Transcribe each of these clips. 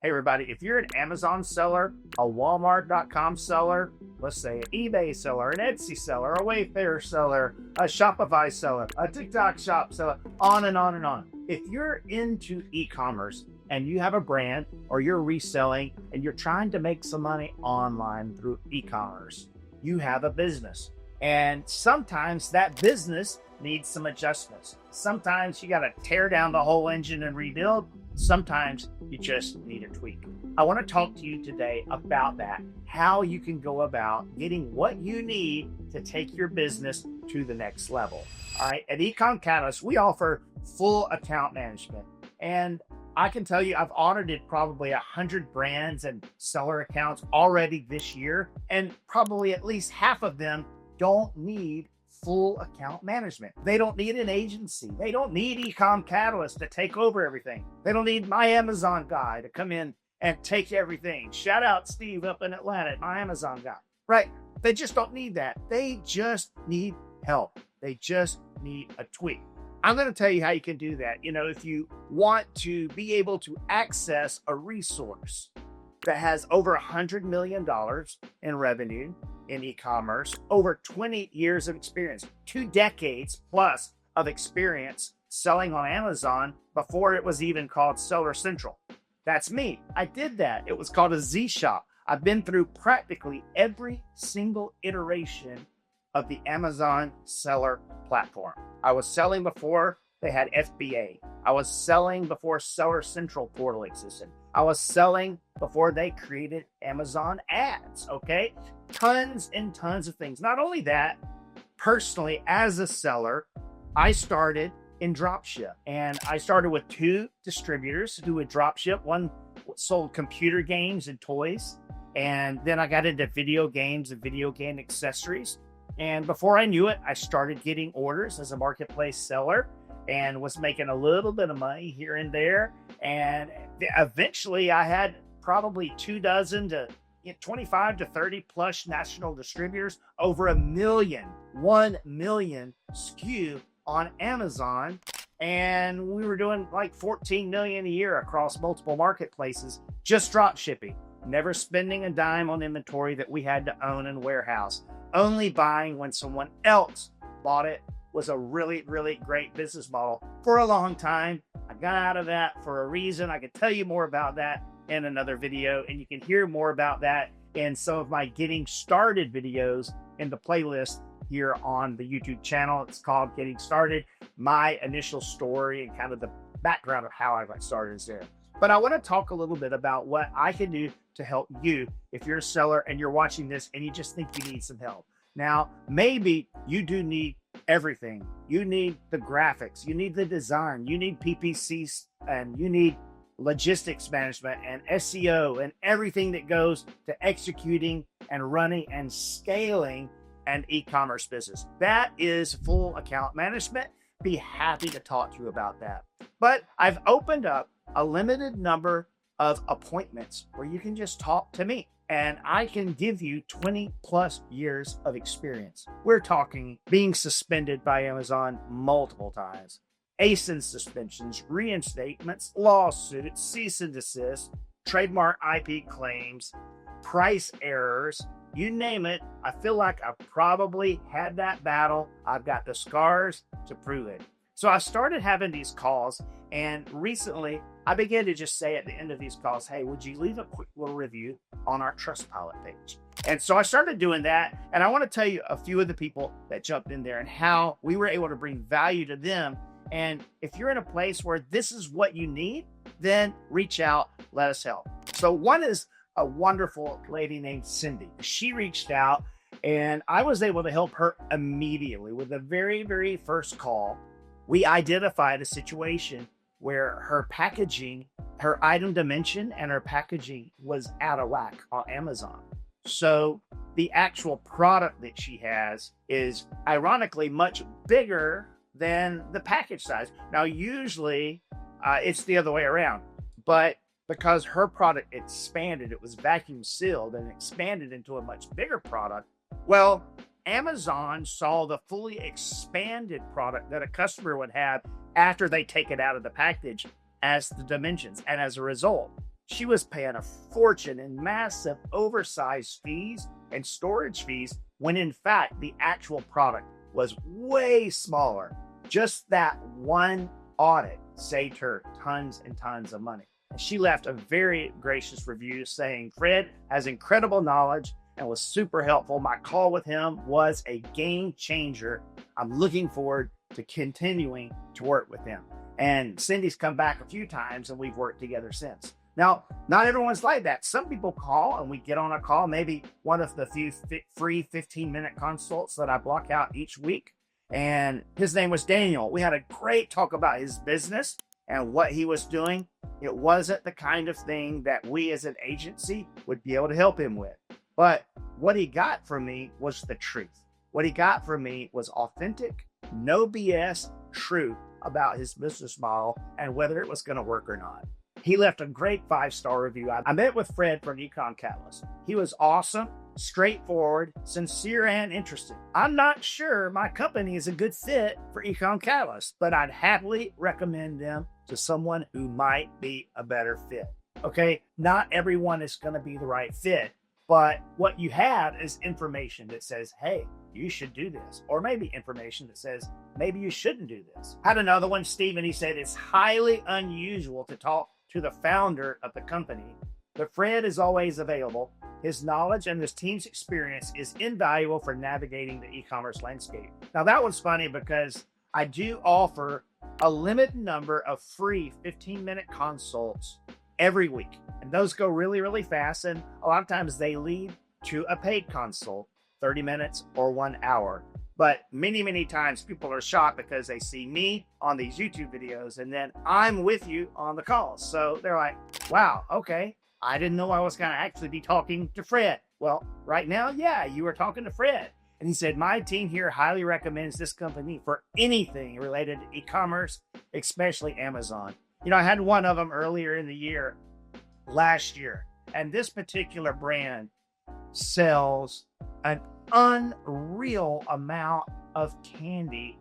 Hey everybody, if you're an Amazon seller, a Walmart.com seller, let's say an eBay seller, an Etsy seller, a Wayfair seller, a Shopify seller, a TikTok shop seller, on and on and on. If you're into e-commerce and you have a brand or you're reselling and you're trying to make some money online through e-commerce, you have a business. And sometimes that business needs some adjustments. Sometimes you got to tear down the whole engine and rebuild. Sometimes you just need a tweak. I want to talk to you today about that, how you can go about getting what you need to take your business to the next level. All right, at eComCatalyst, we offer full account management. And I can tell you, I've audited probably 100 brands and seller accounts already this year, and probably at least half of them don't need full account management. They don't need an agency. They don't need eComCatalyst to take over everything. They don't need my Amazon guy to come in and take everything. Shout out Steve up in Atlanta, my Amazon guy, right? They just don't need that. They just need help. They just need a tweak. I'm going to tell you how you can do that. You know, if you want to be able to access a resource that has over $100 million in revenue in e-commerce, over 20 years of experience, 2 decades plus of experience selling on Amazon before it was even called Seller Central. That's me. I did that. It was called a Z Shop. I've been through practically every single iteration of the Amazon seller platform. I was selling before they had FBA. I was selling before Seller Central portal existed. I was selling before they created Amazon ads, okay? Tons and tons of things. Not only that, personally, as a seller, I started in dropship. And I started with 2 distributors who would dropship. One sold computer games and toys. And then I got into video games and video game accessories. And before I knew it, I started getting orders as a marketplace seller and was making a little bit of money here and there. And eventually I had probably 24 to 25 to 30 plus national distributors, over 1 million SKU on Amazon. And we were doing like 14 million a year across multiple marketplaces, just drop shipping, never spending a dime on inventory that we had to own and warehouse, only buying when someone else bought it. Was a really, really great business model for a long time. I got out of that for a reason. I could tell you more about that in another video, and you can hear more about that in some of my getting started videos in the playlist here on the YouTube channel. It's called Getting Started, my initial story and kind of the background of how I got started there. But I want to talk a little bit about what I can do to help you if you're a seller and you're watching this and you just think you need some help. Now, maybe you do need everything. You need the graphics, you need the design, you need PPCs, and you need logistics management and SEO and everything that goes to executing and running and scaling an e-commerce business. That is full account management. Be happy to talk to you about that. But I've opened up a limited number of appointments where you can just talk to me. And I can give you 20 plus years of experience. We're talking being suspended by Amazon multiple times, ASIN suspensions, reinstatements, lawsuits, cease and desist, trademark IP claims, price errors, you name it. I feel like I've probably had that battle. I've got the scars to prove it. So I started having these calls, and recently I began to just say at the end of these calls, hey, would you leave a quick little review on our Trustpilot page? And so I started doing that, and I want to tell you a few of the people that jumped in there and how we were able to bring value to them. And if you're in a place where this is what you need, then reach out, let us help. So one is a wonderful lady named Cindy. She reached out, and I was able to help her immediately with the very, very first call. We identified a situation where her packaging, her item dimension and her packaging was out of whack on Amazon. So the actual product that she has is ironically much bigger than the package size. Now, usually it's the other way around, but because her product expanded, it was vacuum sealed and expanded into a much bigger product. Well, Amazon saw the fully expanded product that a customer would have after they take it out of the package as the dimensions. And as a result, She was paying a fortune in massive oversized fees and storage fees when in fact the actual product was way smaller. Just that one audit saved her tons and tons of money. And she left a very gracious review saying, Fred has incredible knowledge and was super helpful. My call with him was a game changer. I'm looking forward to continuing to work with him. And Cindy's come back a few times and we've worked together since. Now, not everyone's like that. Some people call and we get on a call, maybe one of the few free 15-minute consults that I block out each week. And his name was Daniel. We had a great talk about his business and what he was doing. It wasn't the kind of thing that we as an agency would be able to help him with. But what he got from me was the truth. What he got from me was authentic, no BS truth about his business model and whether it was going to work or not. He left a great 5-star review. I met with Fred from eComCatalyst. He was awesome, straightforward, sincere, and interested. I'm not sure my company is a good fit for eComCatalyst, but I'd happily recommend them to someone who might be a better fit. Okay, not everyone is going to be the right fit, but what you have is information that says, hey, you should do this. Or maybe information that says, maybe you shouldn't do this. Had another one, Stephen, he said, it's highly unusual to talk to the founder of the company, but Fred is always available. His knowledge and his team's experience is invaluable for navigating the e-commerce landscape. Now that one's funny because I do offer a limited number of free 15-minute consults every week. And those go really, really fast. And a lot of times they lead to a paid consult, 30 minutes or 1 hour. But many, many times people are shocked because they see me on these YouTube videos and then I'm with you on the calls. So they're like, wow, okay, I didn't know I was going to actually be talking to Fred. Well, right now, yeah, you were talking to Fred. And he said, my team here highly recommends this company for anything related to e-commerce, especially Amazon. You know, I had one of them earlier in the year, last year, and this particular brand sells an unreal amount of candy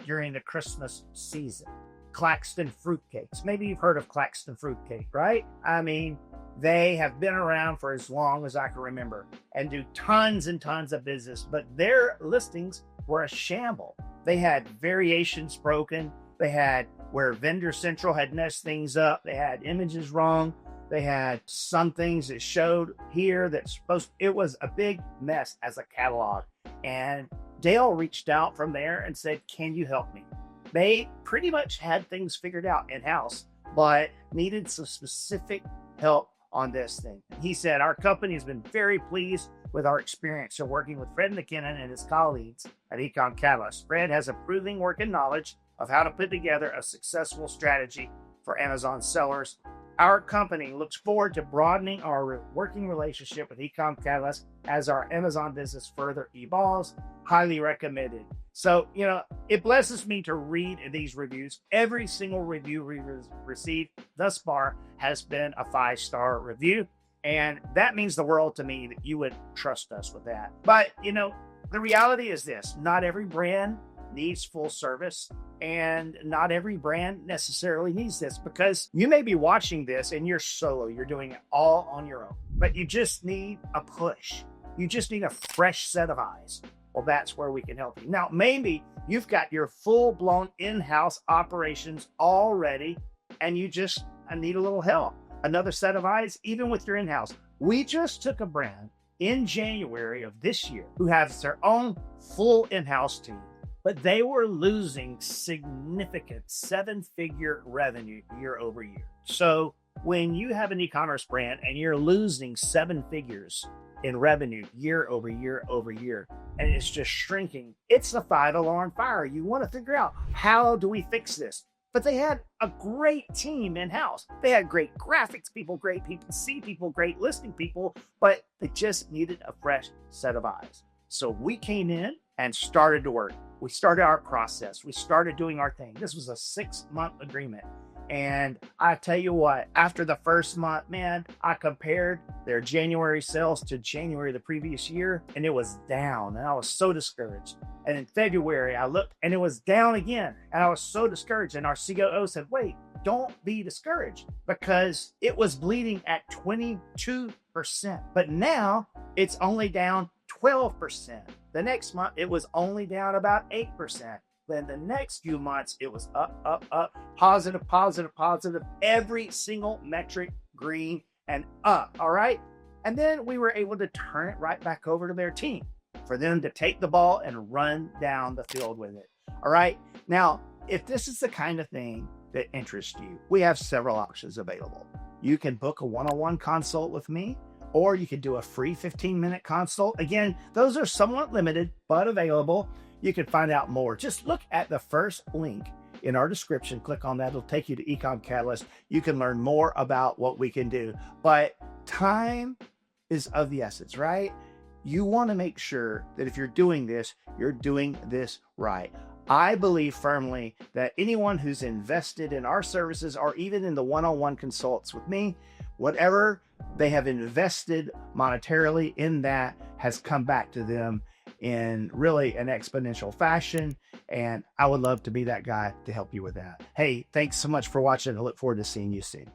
during the Christmas season. Claxton Fruitcakes. Maybe you've heard of Claxton Fruitcake, right? I mean, they have been around for as long as I can remember and do tons and tons of business, but their listings were a shamble. They had variations broken. They had where Vendor Central had messed things up. They had images wrong. They had some things that showed here it was a big mess as a catalog. And Dale reached out from there and said, can you help me? They pretty much had things figured out in-house, but needed some specific help on this thing. He said, our company has been very pleased with our experience of working with Fred McKinnon and his colleagues at eComCatalyst. Fred has a proven working knowledge of how to put together a successful strategy for Amazon sellers. Our company looks forward to broadening our working relationship with eComCatalyst as our Amazon business further evolves. Highly recommended. So, you know, it blesses me to read these reviews. Every single review we've received thus far has been a 5-star review. And that means the world to me that you would trust us with that. But, you know, the reality is this. Not every brand needs full service, and not every brand necessarily needs this, because you may be watching this and you're solo, you're doing it all on your own, but you just need a push. You just need a fresh set of eyes. Well, that's where we can help you. Now, maybe you've got your full-blown in-house operations already, and you just need a little help. Another set of eyes, even with your in-house. We just took a brand in January of this year who has their own full in-house team, but they were losing significant 7-figure revenue year over year. So when you have an e-commerce brand and you're losing 7 figures in revenue year over year over year, and it's just shrinking, it's a 5-alarm fire. You want to figure out, how do we fix this? But they had a great team in-house. They had great graphics people, great PPC people, great listing people, but they just needed a fresh set of eyes. So we came in and started to work. We started our process. We started doing our thing. This was a 6-month agreement. And I tell you what, after the first month, man, I compared their January sales to January the previous year, and it was down. And I was so discouraged. And in February, I looked and it was down again. And I was so discouraged. And our COO said, wait, don't be discouraged, because it was bleeding at 22%, but now it's only down 12%. The next month, it was only down about 8%. Then the next few months, it was up, positive, positive, positive, every single metric green and up, all right? And then we were able to turn it right back over to their team for them to take the ball and run down the field with it, all right? Now, if this is the kind of thing that interests you, we have several options available. You can book a one-on-one consult with me, or you can do a free 15-minute consult. Again, those are somewhat limited, but available. You can find out more. Just look at the first link in our description. Click on that. It'll take you to eComCatalyst. You can learn more about what we can do. But time is of the essence, right? You want to make sure that if you're doing this right. I believe firmly that anyone who's invested in our services, or even in the one-on-one consults with me, whatever they have invested monetarily in that has come back to them in really an exponential fashion. And I would love to be that guy to help you with that. Hey, thanks so much for watching. I look forward to seeing you soon.